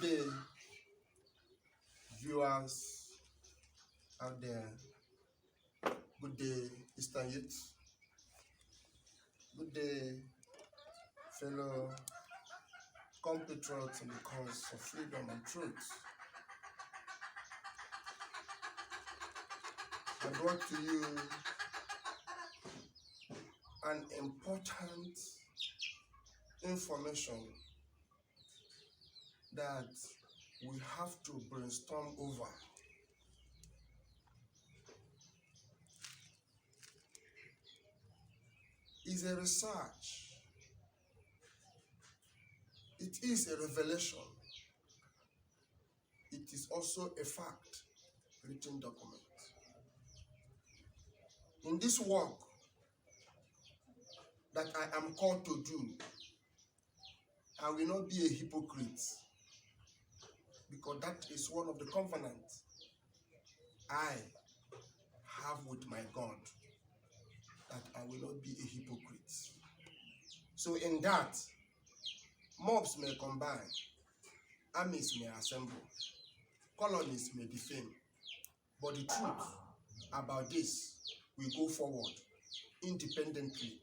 Good day, viewers out there. Good day, Eastern Youth. Good day, fellow compatriots in the cause of freedom and truth. I brought to you an important information that we have to brainstorm over. It's a research. It is a revelation. It is also a fact, written document. In this work that I am called to do, I will not be a hypocrite, because that is one of the covenants I have with my God, that I will not be a hypocrite. So in that, mobs may combine, armies may assemble, colonies may defame, but the truth about this will go forward independently,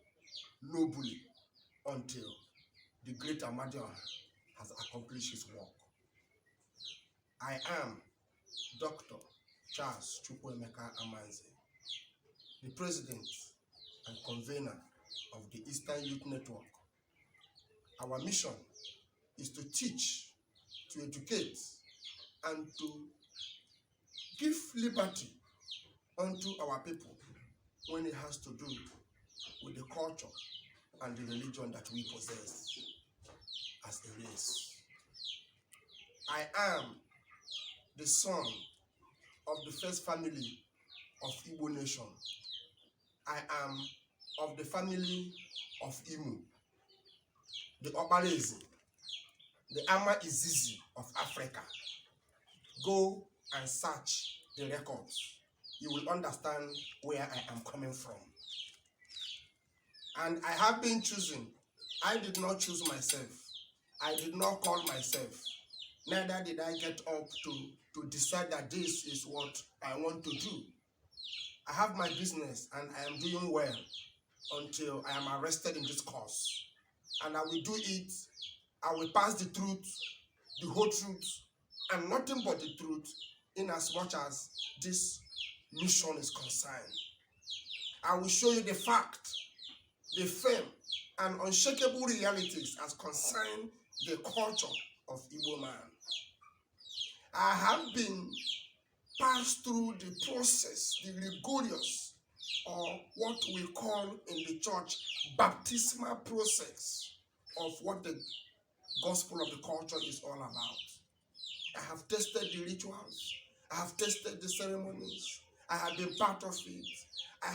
nobly, until the great Amanze has accomplished his work. I am Dr. Charles Chukwuemeka Amanze, the president and convener of the Eastern Youth Network. Our mission is to teach, to educate, and to give liberty unto our people when it has to do with the culture and the religion that we possess as a race. I am the son of the first family of Igbo nation. I am of the family of Imo, the Obalese, the Ama-Izizi of Africa. Go and search the records. You will understand where I am coming from. And I have been chosen. I did not choose myself. I did not call myself. Neither did I get up to decide that this is what I want to do. I have my business and I am doing well until I am arrested in this cause. And I will do it. I will pass the truth, the whole truth, and nothing but the truth, in as much as this mission is concerned. I will show you the fact, the fame, and unshakable realities as concern the culture of Igbo man. I have been passed through the process, the rigorous, or what we call in the church, baptismal process of what the gospel of the culture is all about. I have tested the rituals. I have tested the ceremonies. I have been part of it. I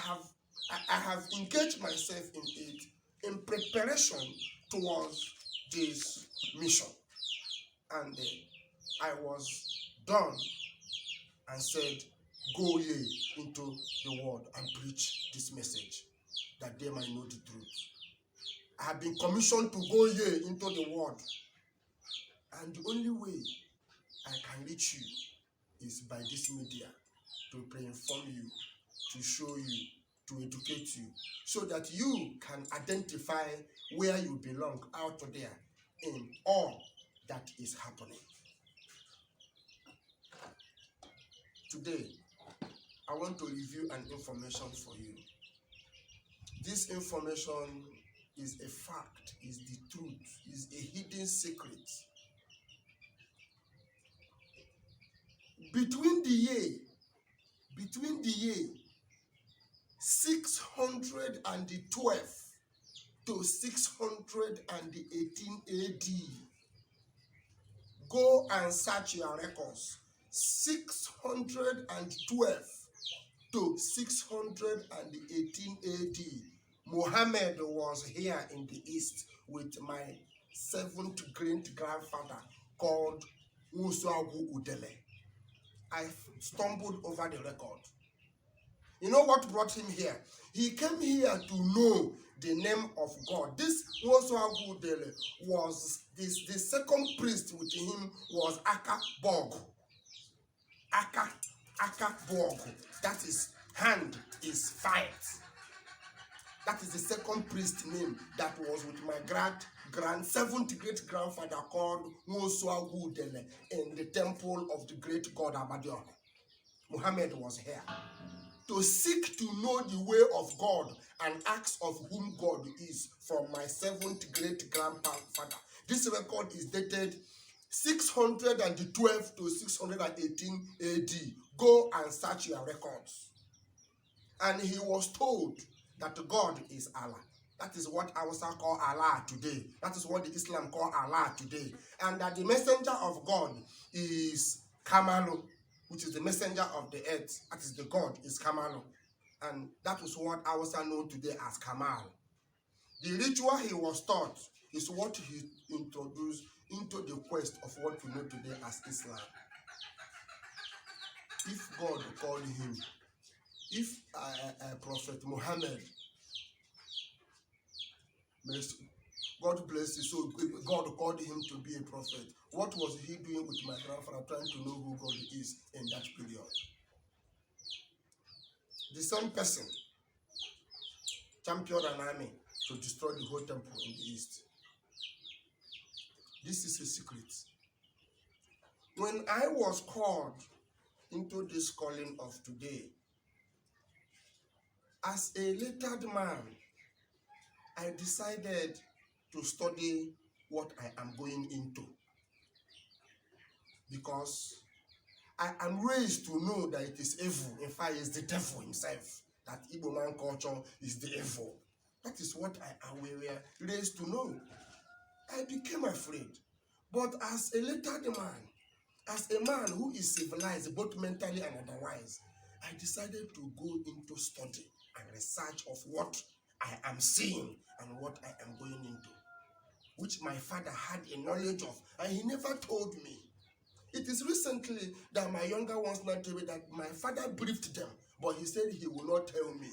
have engaged myself in it in preparation towards this mission. And I was done and said, go ye into the world and preach this message, that they might know the truth. I have been commissioned to go ye into the world. And the only way I can reach you is by this media, to pre-inform you, to show you, to educate you, so that you can identify where you belong out there in all that is happening. Today, I want to review an information for you. This information is a fact, is the truth, is a hidden secret. Between the year 612 to 618 AD, go and search your records. 612 to 618 AD, Muhammad was here in the East with my seventh great grandfather called Usuagu Udele. I stumbled over the record. You know what brought him here? He came here to know the name of God. This Nwosuagudele was the second priest with him was Akabog. Akabog. That is hand is fight. That is the second priest name that was with my seventh great grandfather called Nwosuagudele in the temple of the great god Abadio. Muhammad was here to seek to know the way of God and ask of whom God is from my seventh great grandfather. This record is dated 612 to 618 AD. Go and search your records. And he was told that God is Allah. That is what Hausa call Allah today. That is what the Islam call Allah today. And that the messenger of God is Kamalu, which is the messenger of the earth. That is the God is Kamalu. And that is what Hausa know today as Kamal. The ritual he was taught is what he introduced into the quest of what we know today as Islam. If God called him, if Prophet Muhammad, God bless you, so God called him to be a prophet, what was he doing with my grandfather trying to know who God is in that period? The same person championed an army to destroy the whole temple in the east. This is a secret. When I was called into this calling of today, as a lettered man, I decided to study what I am going into, because I am raised to know that it is evil. In fact, it's the devil himself. That Igbo man culture is the evil. That is what we were raised to know. I became afraid. But as a lettered man, as a man who is civilized both mentally and otherwise, I decided to go into study and research of what I am seeing and what I am going into, which my father had a knowledge of, and he never told me. It is recently that my younger ones now tell me that my father briefed them, but he said he will not tell me.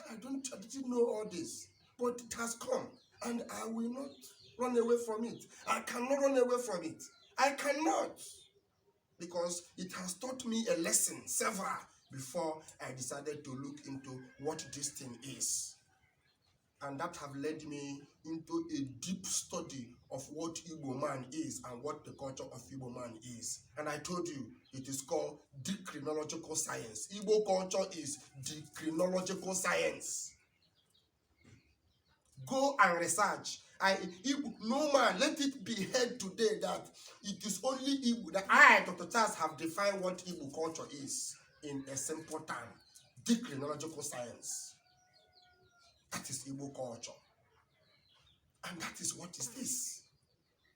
I didn't know all this, but it has come, and I will not run away from it. I cannot run away from it. I cannot, because it has taught me a lesson, several, before I decided to look into what this thing is. And that have led me into a deep study of what Igbo man is and what the culture of Igbo man is. And I told you, it is called decrinological science. Igbo culture is decrinological science. Go and research. No man, let it be heard today that it is only Igbo, that I, Dr. Charles, have defined what Igbo culture is in a simple term. Decrinological science. That is Igbo culture. And that is what is this.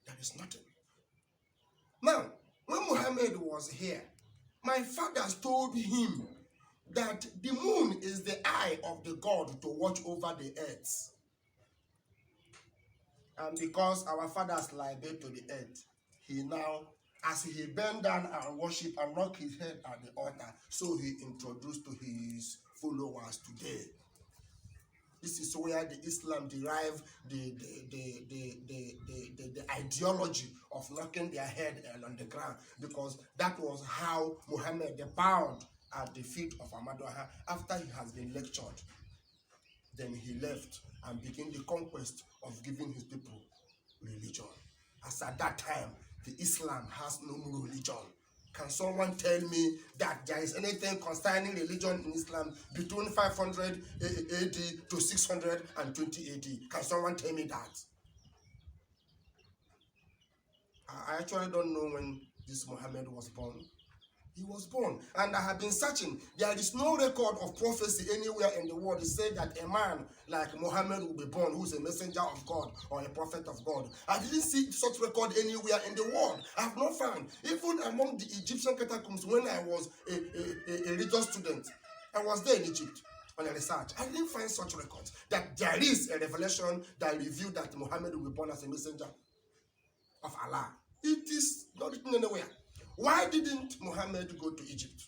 There is nothing. Now, when Muhammad was here, my fathers told him that the moon is the eye of the God to watch over the earth. And because our fathers lie to the earth, he now, as he bent down and worship and knock his head at the altar, so he introduced to his followers today. This is where the Islam derive the ideology of knocking their head on the ground, because that was how Muhammad bowed at the feet of Ahmadu after he has been lectured. Then he left and began the conquest of giving his people religion. As at that time, the Islam has no more religion. Can someone tell me that there is anything concerning religion in Islam between 500 AD to 620 AD? Can someone tell me that? I actually don't know when this Muhammad was born. He was born, and I have been searching. There is no record of prophecy anywhere in the world. It said that a man like Muhammad will be born, who is a messenger of God or a prophet of God. I didn't see such record anywhere in the world. I have not found. Even among the Egyptian catacombs, when I was a religious student, I was there in Egypt on a research. I didn't find such records that there is a revelation that revealed that Muhammad will be born as a messenger of Allah. It is not written anywhere. Why didn't Muhammad go to Egypt?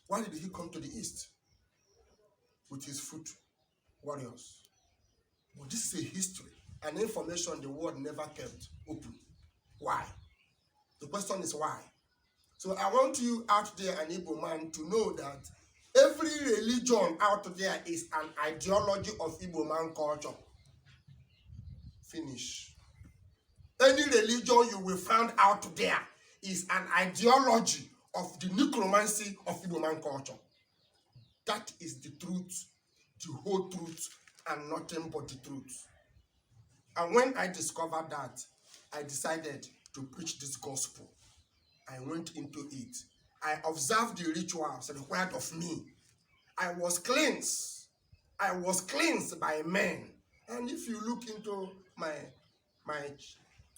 Why did he come to the east with his foot? warriors. But this is a history, an information the world never kept open. Why? The question is why? So I want you out there, an Igbo man, to know that every religion out there is an ideology of Igbo man culture. Finish. Any religion you will find out there is an ideology of the necromancy of Igbo man culture. That is the truth, the whole truth, and nothing but the truth. And when I discovered that, I decided to preach this gospel. I went into it. I observed the rituals required of me. I was cleansed. I was cleansed by men. And if you look into my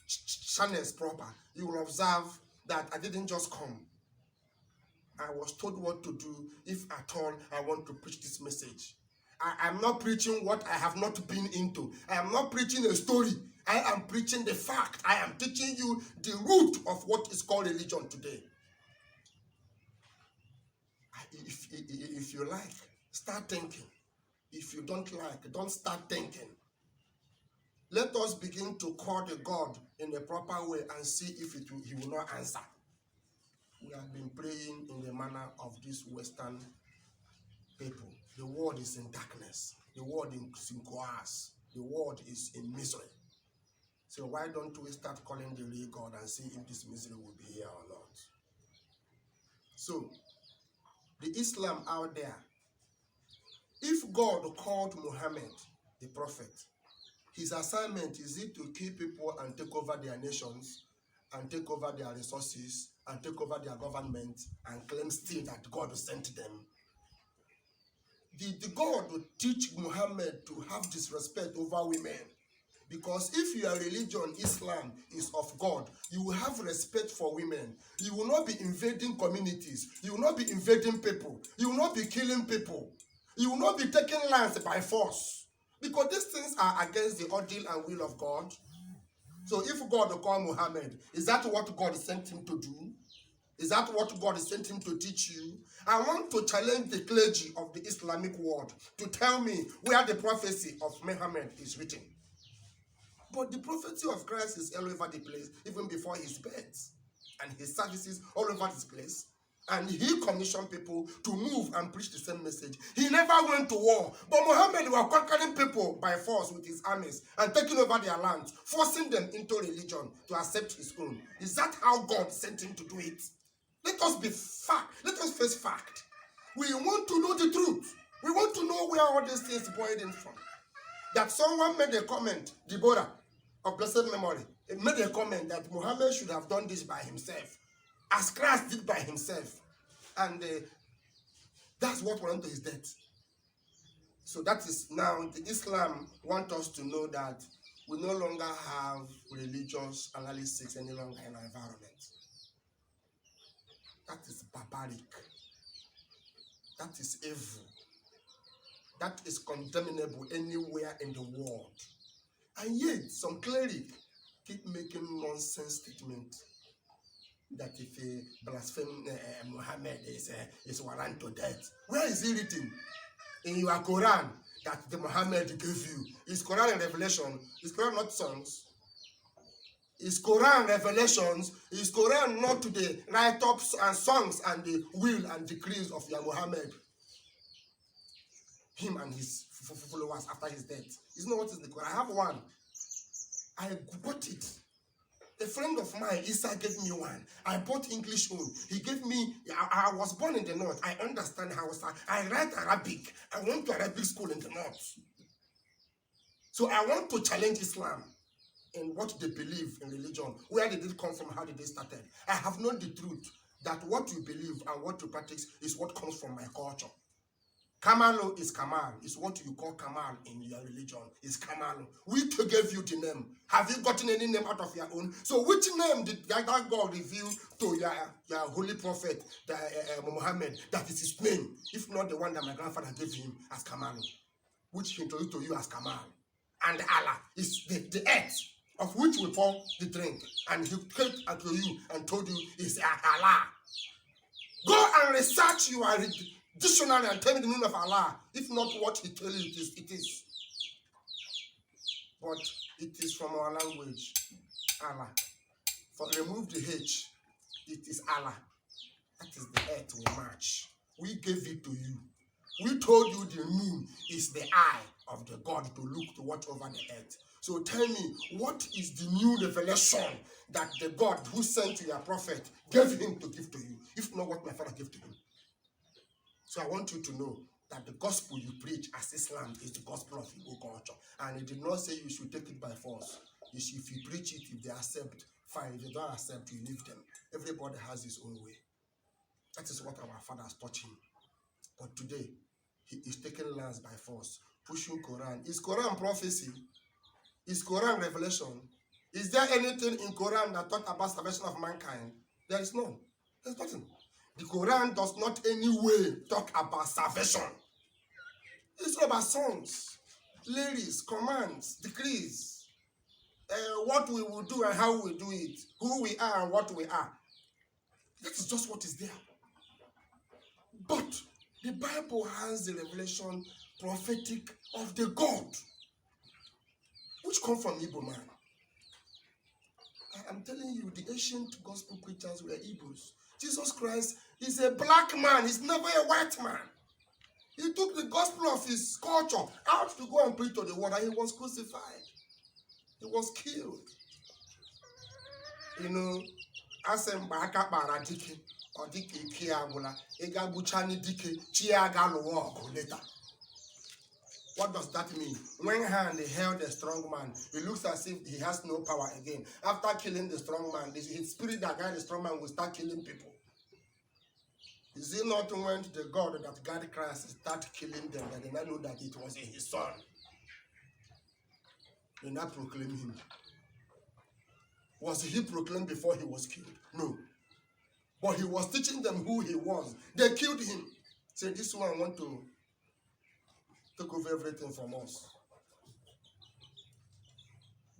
channels proper, you will observe that I didn't just come. I was told what to do if at all I want to preach this message. I am not preaching what I have not been into. I am not preaching a story. I am preaching the fact. I am teaching you the root of what is called religion today. If you like, start thinking. If you don't like, don't start thinking. Let us begin to call the God in a proper way and see if he will not answer. We have been praying in the manner of these Western people. The world is in darkness. The world is in chaos. The world is in misery. So why don't we start calling the real God and see if this misery will be here or not? So, the Islam out there, if God called Muhammad, the prophet, his assignment is it to kill people and take over their nations, and take over their resources, and take over their government, and claim still that God sent them. Did God teach Muhammad to have disrespect over women? Because if your religion, Islam, is of God, you will have respect for women. You will not be invading communities. You will not be invading people. You will not be killing people. You will not be taking lands by force. Because these things are against the ordeal and will of God. So if God will call Muhammad, is that what God sent him to do? Is that what God sent him to teach you? I want to challenge the clergy of the Islamic world to tell me where the prophecy of Muhammad is written. But the prophecy of Christ is all over the place, even before his birth, and his services all over this place. And he commissioned people to move and preach the same message. He never went to war, but Muhammad was conquering people by force with his armies and taking over their lands, forcing them into religion to accept his own. Is that how God sent him to do it? Let us be fact. Let us face fact. We want to know the truth. We want to know where all these things boiled in from. That someone made a comment, Deborah, of blessed memory, made a comment that Muhammad should have done this by himself, as Christ did by himself. And that's what went to his death. So that is now, the Islam want us to know that we no longer have religious analysis any longer in our environment. That is barbaric. That is evil. That is condemnable anywhere in the world. And yet, some clerics keep making nonsense statements that if a blaspheme Muhammad is warrant to death. Where is it written? In your Quran that the Muhammad gave you. Is Quran and Revelation? Is Quran not songs? Is Quran revelations? Is Quran not to the write-ups and songs and the will and decrees of your Muhammad? Him and his followers after his death. Isn't what is the Quran? I have one. I bought it. A friend of mine, Isa, gave me one. I bought English one. He gave me, I was born in the north. I understand Hausa. I write Arabic. I went to Arabic school in the north. So I want to challenge Islam in what they believe in religion. Where did it come from? How did it started? I have known the truth that what you believe and what you practice is what comes from my culture. Kamalo is Kamal. It's what you call Kamal in your religion. It's Kamalo. We gave you the name. Have you gotten any name out of your own? So which name did that God reveal to your holy prophet, Muhammad, that is his name? If not the one that my grandfather gave him as Kamalo, which he introduced to you as Kamal. And Allah is the earth of which we pour the drink. And he came unto you and told you is Allah. Go and research dictionary and tell me the meaning of Allah. If not what he tells you it is. But it is from our language, Allah. Remove the H, it is Allah. That is the earth we march. We gave it to you. We told you the moon is the eye of the God to look to watch over the earth. So tell me, what is the new revelation that the God who sent your prophet gave him to give to you? If not what my father gave to him. So I want you to know that the gospel you preach as Islam is the gospel of Igbo culture. And it did not say you should take it by force. If you preach it, if they accept, fine. If they don't accept, you leave them. Everybody has his own way. That is what our fathers taught him. But today, he is taking lands by force, pushing Quran. Is Quran prophecy? Is Quran revelation? Is there anything in Quran that talk about salvation of mankind? There is none. There's nothing. The Quran does not any way talk about salvation. It's all about songs, lyrics, commands, decrees, what we will do and how we do it, who we are and what we are. That is just what is there. But the Bible has the revelation prophetic of the God, which come from Igbo man. I'm telling you, the ancient gospel preachers were Igbos. Jesus Christ is a black man. He's never a white man. He took the gospel of his culture out to go and preach to the world, and he was crucified. He was killed. You know, Asembaka Baradike, or Dike Kiagula, Ega Buchani Dike, Chiagalu later. What does that mean? When hand he held a strong man, it looks as if he has no power again. After killing the strong man, his spirit that guide the strong man will start killing people. Is it not when the God that guide Christ start killing them that they now know that it was his son? They now proclaim him. Was he proclaimed before he was killed? No. But he was teaching them who he was. They killed him. Say, this one want to take over everything from us.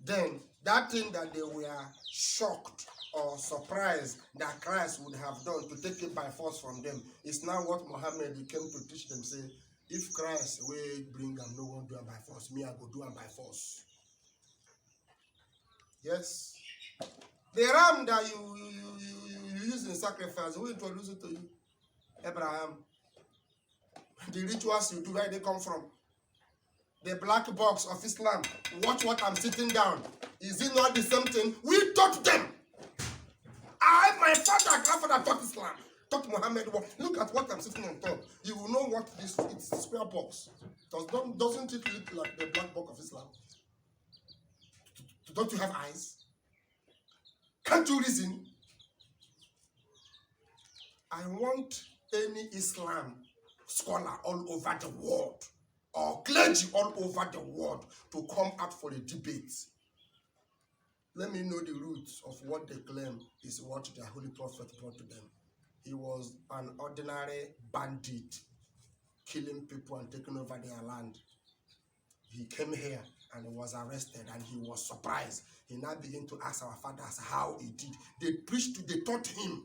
Then, that thing that they were shocked or surprised that Christ would have done to take it by force from them is now what Muhammad came to teach them. Say, if Christ will bring them, no one do it by force. Me, I go do it by force. Yes. The ram that you use in sacrifice, who introduced it to you? Abraham. The rituals you do, where they come from? The black box of Islam. Watch what I'm sitting down. Is it not the same thing? We taught them. My father, grandfather taught Islam. Taught Muhammad. Look at what I'm sitting on top. You will know what this is. It's a square box. Doesn't it look like the black box of Islam? Don't you have eyes? Can't you reason? I want any Islam scholar all over the world or clergy all over the world to come out for a debate. Let me know the roots of what they claim is what their holy prophet brought to them. He was an ordinary bandit, killing people and taking over their land. He came here and was arrested and he was surprised. He now began to ask our fathers how he did. They preached, they taught him.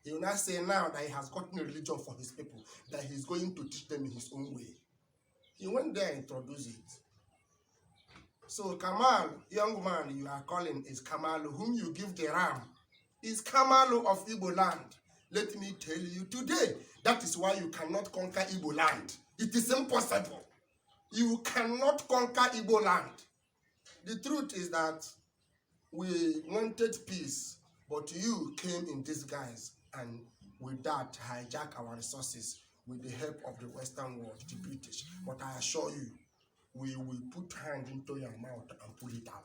He will now say now that he has gotten a religion for his people, that he's going to teach them in his own way. He went there and introduced it. So Kamal, young man you are calling is Kamalu, whom you give the ram, is Kamalu of Igbo land. Let me tell you today, that is why you cannot conquer Igbo land. It is impossible. You cannot conquer Igbo land. The truth is that we wanted peace, but you came in disguise and with that hijack our resources with the help of the Western world, the British. But I assure you, we will put hand into your mouth and pull it out.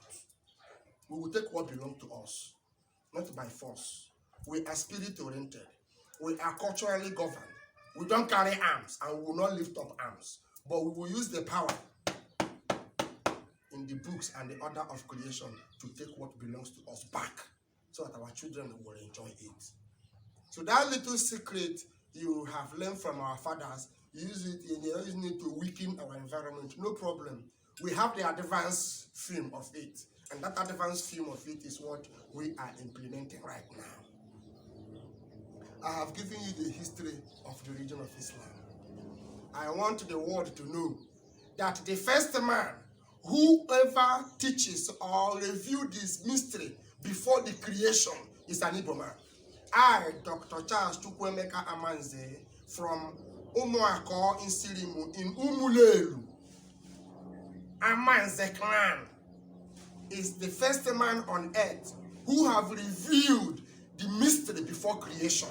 We will take what belongs to us, not by force. We are spirit-oriented. We are culturally governed. We don't carry arms and we will not lift up arms. But we will use the power in the books and the order of creation to take what belongs to us back so that our children will enjoy it. So that little secret you have learned from our fathers, use it and you're using it to weaken our environment. No problem. We have the advanced film of it. And that advanced film of it is what we are implementing right now. I have given you the history of the religion of Islam. I want the world to know that the first man whoever teaches or review this mystery before the creation is an Igbo man. I, Dr. Charles Chukwuemeka Amanze, from Umuako in Sirimu in Umulelu, Amanze clan, is the first man on earth who have revealed the mystery before creation.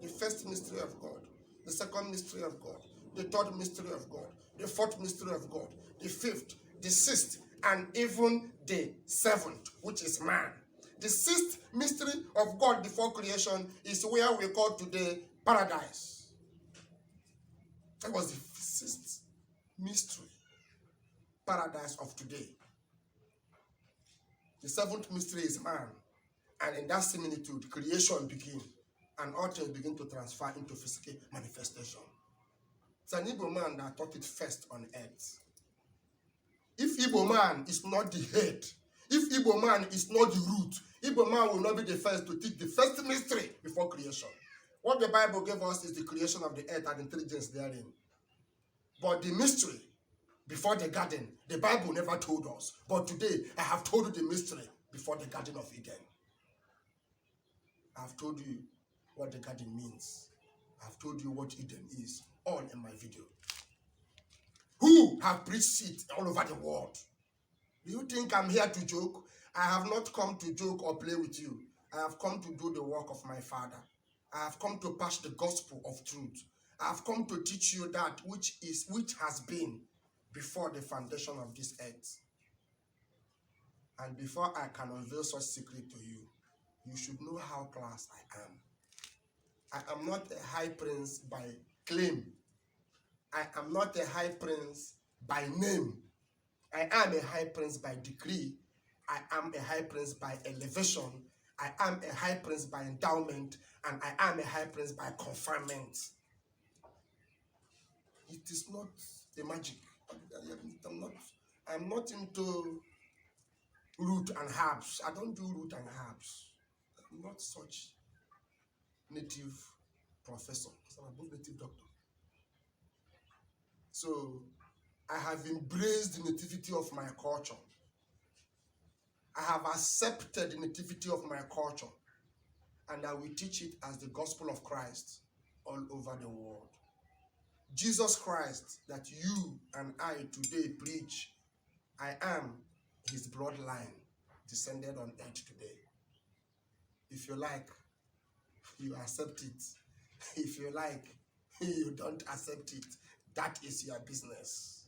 The first mystery of God, the second mystery of God, the third mystery of God, the fourth mystery of God, the fifth, the sixth, and even the seventh, which is man. The sixth mystery of God before creation is where we call today paradise. That was the sixth mystery, paradise of today. The seventh mystery is man. And in that similitude, creation begins, and all things begin to transfer into physical manifestation. It's an Igbo man that taught it first on earth. If Igbo man is not the head, if Igbo man is not the root, Igbo man will not be the first to teach the first mystery before creation. What the Bible gave us is the creation of the earth and intelligence therein. But the mystery before the garden, the Bible never told us. But today, I have told you the mystery before the Garden of Eden. I have told you what the garden means. I have told you what Eden is, all in my video. Who have preached it all over the world? Do you think I'm here to joke? I have not come to joke or play with you. I have come to do the work of my Father. I have come to pass the gospel of truth. I have come to teach you that which has been before the foundation of this earth. And before I can unveil such secret to you, you should know how class I am. I am not a high prince by claim. I am not a high prince by name. I am a high prince by decree. I am a high prince by elevation. I am a high prince by endowment. And I am a high prince by confinement. It is not a magic. I'm not into root and herbs. I don't do root and herbs. I'm not such native professor. I'm a native doctor. So I have embraced the nativity of my culture. I have accepted the nativity of my culture, and I will teach it as the gospel of Christ all over the world. Jesus Christ that you and I today preach, I am his bloodline descended on earth today. If you like, you accept it. If you like, you don't accept it. That is your business.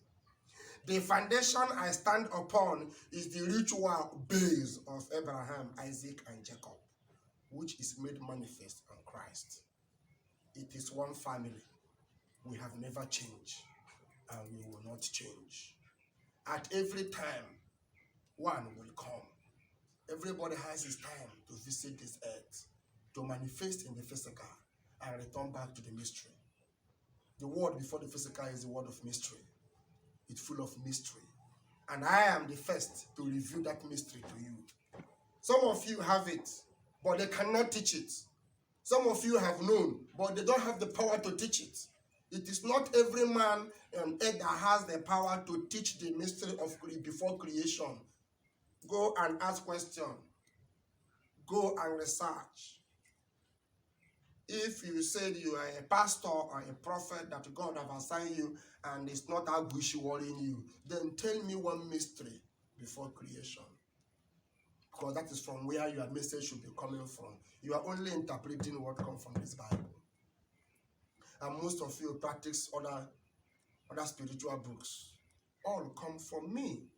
The foundation I stand upon is the ritual base of Abraham, Isaac, and Jacob, which is made manifest on Christ. It is one family. We have never changed, and we will not change. At every time, one will come. Everybody has his time to visit this earth, to manifest in the physical, and return back to the mystery. The word before the physical is the word of mystery. It's full of mystery. And I am the first to reveal that mystery to you. Some of you have it, but they cannot teach it. Some of you have known, but they don't have the power to teach it. It is not every man on earth that has the power to teach the mystery of before creation. Go and ask questions. Go and research. If you said you are a pastor or a prophet that God have assigned you and it's not that wishy-worrying you, then tell me one mystery before creation. Because that is from where your message should be coming from. You are only interpreting what comes from this Bible. And most of you practice other spiritual books. All come from me.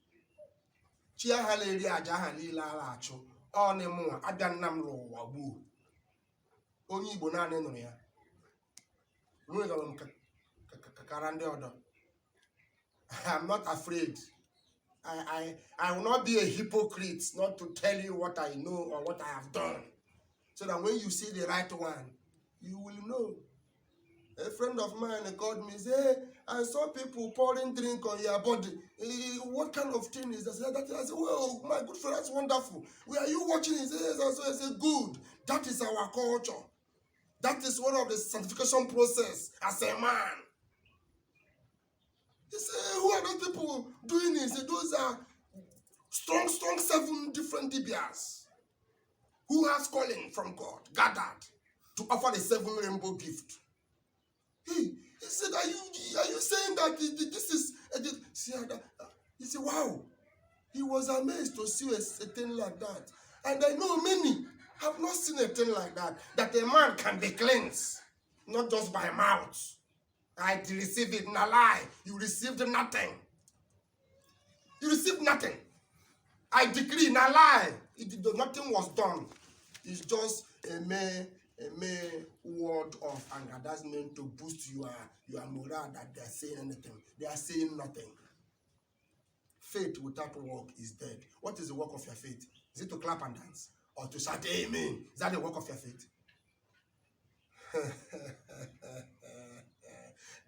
Onye Igbo naanị nụrụ ya. I'm not afraid. I will not be a hypocrite not to tell you what I know or what I have done. So that when you see the right one, you will know. A friend of mine called me and said, hey, I saw people pouring drink on your body. What kind of thing is that? I said, well, my good friend, that's wonderful. Where are you watching? He says, I said, good. That is our culture. That is one of the sanctification process as a man. He said, who are those people doing it? He said, those are strong 7 different DBRs who has calling from God, gathered to offer the 7 rainbow gift. He said, are you saying that this is he said, wow. He was amazed to see a thing like that. And I know many have not seen a thing like that a man can be cleansed, not just by mouth. I received it, na lie. You received nothing. You received nothing. I decree, na lie. Nothing was done. It's just a mere word of anger. That's meant to boost your morale that they are saying anything. They are saying nothing. Faith without work is dead. What is the work of your faith? Is it to clap and dance? Or to shout amen? Is that the work of your faith?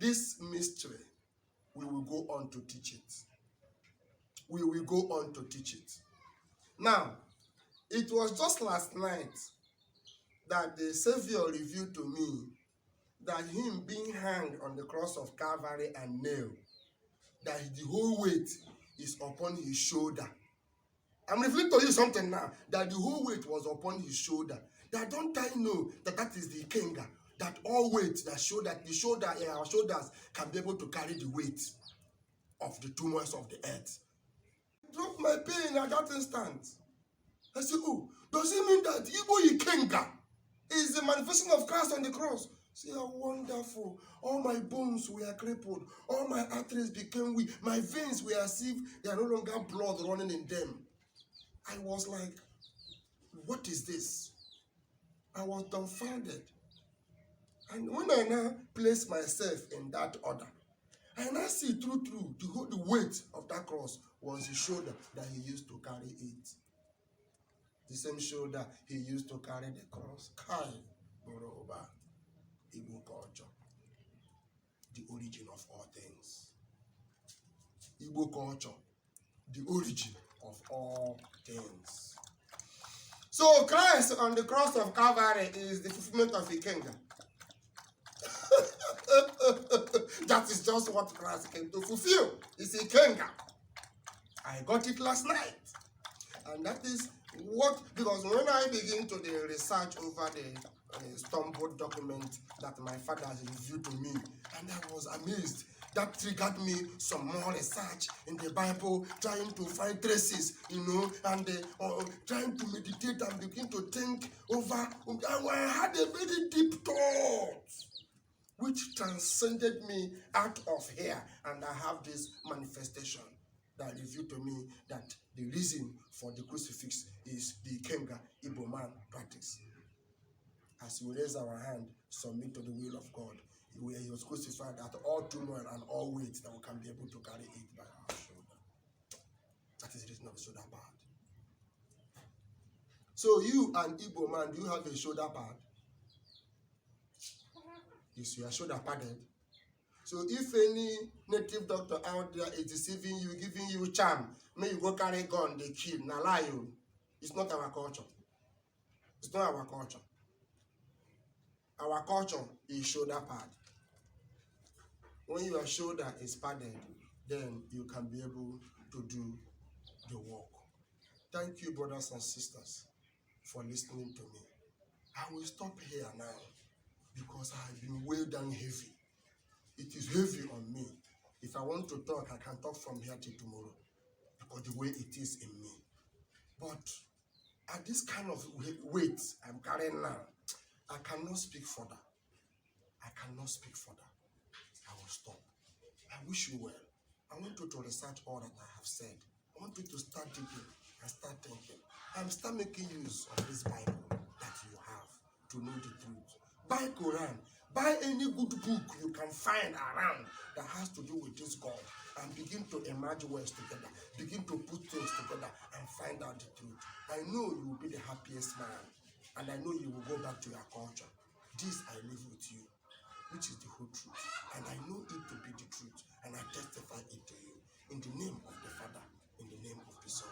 This mystery, we will go on to teach it. We will go on to teach it. Now, it was just last night that the Savior revealed to me that him being hanged on the cross of Calvary and nailed, that the whole weight is upon his shoulder. I'm revealing to you something now, that the whole weight was upon his shoulder. That don't I know that is the kenga, that all weight that show that our shoulders can be able to carry the weight of the tumors of the earth. I dropped my pain at that instant. I said, oh, does it mean that Igbo Ikenga is the manifestation of Christ on the cross? See how wonderful. All my bones were crippled. All my arteries became weak. My veins were as if there are no longer blood running in them. I was like, what is this? I was dumbfounded. And when I now place myself in that order, I now see through the weight of that cross was the shoulder that he used to carry it. The same shoulder he used to carry the cross. Kai Boroba, Igbo culture, the origin of all things. Igbo culture, the origin of all things. So Christ on the cross of Calvary is the fulfillment of Ikenga. That is just what Christ came to fulfill. It's Ikenga. I got it last night. And that is what, because when I begin to the research over the stumbled document that my father has reviewed to me, and I was amazed. That triggered me some more research in the Bible, trying to find traces, and trying to meditate and begin to think over. And I had a very deep thought, which transcended me out of here, and I have this manifestation that revealed to me that the reason for the crucifix is the Ikenga Igbo man practice. As we raise our hand, submit to the will of God, where he was crucified at all turmoil and all weight that we can be able to carry it by our shoulder. That is the reason of the shoulder pad. So you, an Igbo man, do you have a shoulder pad? Is your shoulder padded? So if any native doctor out there is deceiving you, giving you charm, may you go carry gun, they kill, na lie you. It's not our culture. It's not our culture. Our culture is shoulder pad. When your shoulder is padded, then you can be able to do the work. Thank you, brothers and sisters, for listening to me. I will stop here now because I have been weighed down heavy. It is heavy on me. If I want to talk, I can talk from here till tomorrow because the way it is in me. But at this kind of weight I'm carrying now, I cannot speak further. I cannot speak further. I will stop. I wish you well. I want you to research all that I have said. I want you to start digging and start thinking. I'm start making use of this Bible that you have to know the truth. Buy Quran. Buy any good book you can find around that has to do with this God and begin to emerge words together. Begin to put things together and find out the truth. I know you will be the happiest man, and I know you will go back to your culture. This I live with you, which is the whole truth. And I know it to be the truth, and I testify it to you. In the name of the Father, in the name of the Son,